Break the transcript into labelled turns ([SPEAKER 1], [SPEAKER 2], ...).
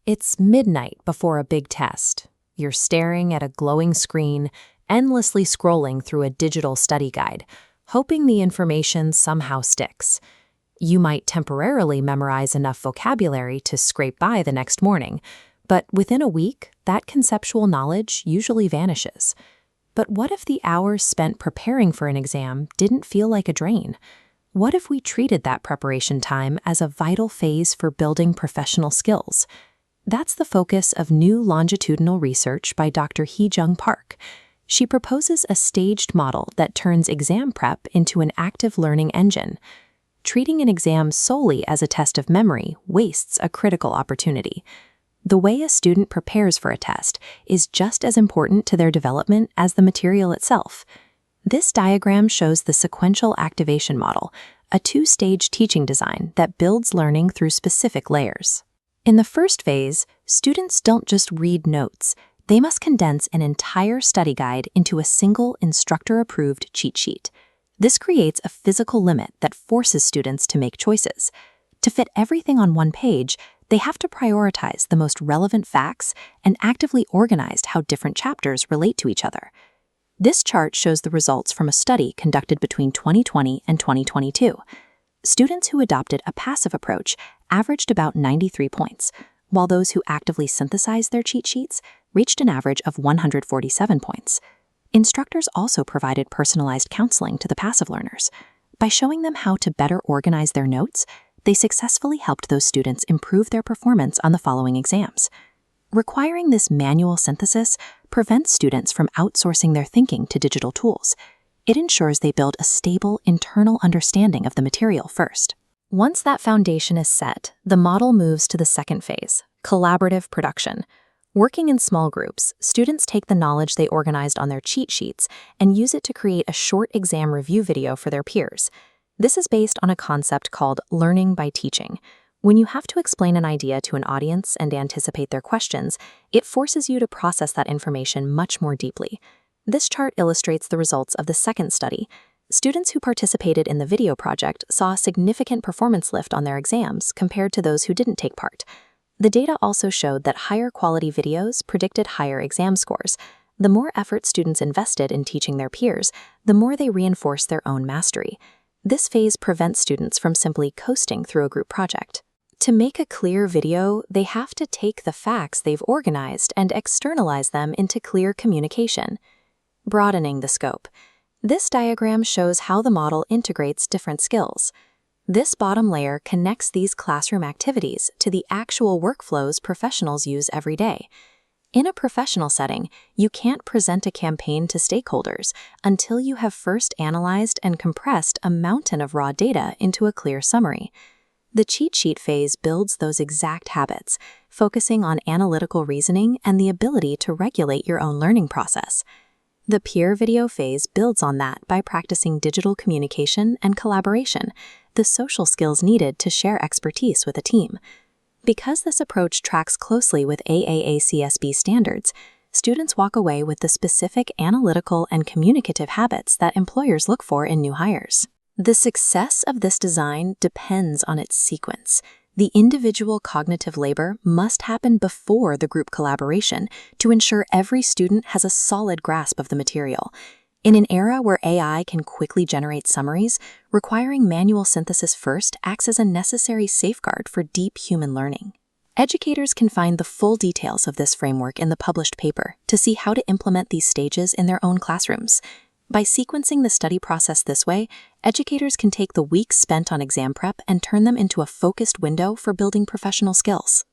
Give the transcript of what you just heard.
[SPEAKER 1] It's midnight before a big test. You're staring at a glowing screen, endlessly scrolling through a digital study guide, hoping the information somehow sticks. You might temporarily memorize enough vocabulary to scrape by the next morning, but within a week, that conceptual knowledge usually vanishes. But what if the hours spent preparing for an exam didn't feel like a drain? What if we treated that preparation time as a vital phase for building professional skills? That's the focus of new longitudinal research by Dr. Hee-Jung Park. She proposes a staged model that turns exam prep into an active learning engine. Treating an exam solely as a test of memory wastes a critical opportunity. The way a student prepares for a test is just as important to their development as the material itself. This diagram shows the sequential activation model, a two-stage teaching design that builds learning through specific layers. In the first phase, students don't just read notes. They must condense an entire study guide into a single instructor-approved cheat sheet. This creates a physical limit that forces students to make choices. To fit everything on one page, they have to prioritize the most relevant facts and actively organize how different chapters relate to each other. This chart shows the results from a study conducted between 2020 and 2022. Students who adopted a passive approach averaged about 93 points, while those who actively synthesized their cheat sheets reached an average of 147 points. Instructors also provided personalized counseling to the passive learners. By showing them how to better organize their notes, they successfully helped those students improve their performance on the following exams. Requiring this manual synthesis prevents students from outsourcing their thinking to digital tools. It ensures they build a stable internal understanding of the material first. Once that foundation is set, the model moves to the second phase, collaborative production. Working in small groups, students take the knowledge they organized on their cheat sheets and use it to create a short exam review video for their peers. This is based on a concept called learning by teaching. When you have to explain an idea to an audience and anticipate their questions, it forces you to process that information much more deeply. This chart illustrates the results of the second study. Students who participated in the video project saw a significant performance lift on their exams compared to those who didn't take part. The data also showed that higher quality videos predicted higher exam scores. The more effort students invested in teaching their peers, the more they reinforced their own mastery. This phase prevents students from simply coasting through a group project. To make a clear video, they have to take the facts they've organized and externalize them into clear communication. Broadening the scope. This diagram shows how the model integrates different skills. This bottom layer connects these classroom activities to the actual workflows professionals use every day. In a professional setting, you can't present a campaign to stakeholders until you have first analyzed and compressed a mountain of raw data into a clear summary. The cheat sheet phase builds those exact habits, focusing on analytical reasoning and the ability to regulate your own learning process. The peer video phase builds on that by practicing digital communication and collaboration, the social skills needed to share expertise with a team. Because this approach tracks closely with AACSB standards, students walk away with the specific analytical and communicative habits that employers look for in new hires. The success of this design depends on its sequence. The individual cognitive labor must happen before the group collaboration to ensure every student has a solid grasp of the material. In an era where AI can quickly generate summaries, requiring manual synthesis first acts as a necessary safeguard for deep human learning. Educators can find the full details of this framework in the published paper to see how to implement these stages in their own classrooms. By sequencing the study process this way, educators can take the weeks spent on exam prep and turn them into a focused window for building professional skills.